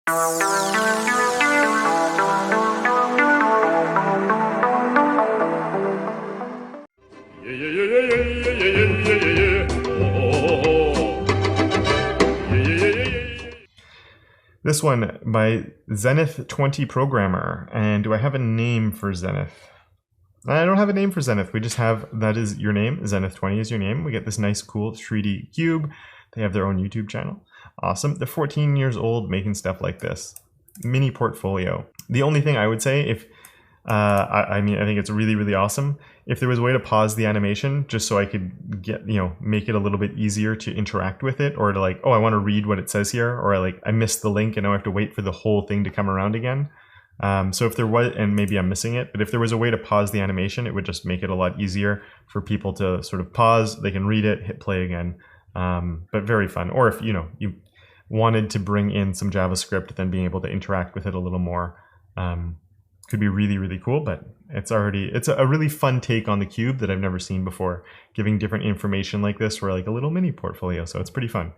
This one by Zenith20 Programmer. And do I have a name for Zenith? I don't have a name for Zenith. We just have, that is your name. Zenith20 is your name. We get this nice, cool 3D cube. They have their own YouTube channel. Awesome. They're 14 years old making stuff like this. Mini portfolio. The only thing I would say, if I think it's really, really awesome. If there was a way to pause the animation just so I could get, make it a little bit easier to interact with it, or to like, oh, I want to read what it says here, or I missed the link and now I have to wait for the whole thing to come around again. So if there was, and maybe I'm missing it, but if there was a way to pause the animation, it would just make it a lot easier for people to sort of pause, they can read it, hit play again. But very fun. Or if, you wanted to bring in some JavaScript, then being able to interact with it a little more, could be really, really cool. But it's a really fun take on the cube that I've never seen before, giving different information like this for like a little mini portfolio. So it's pretty fun.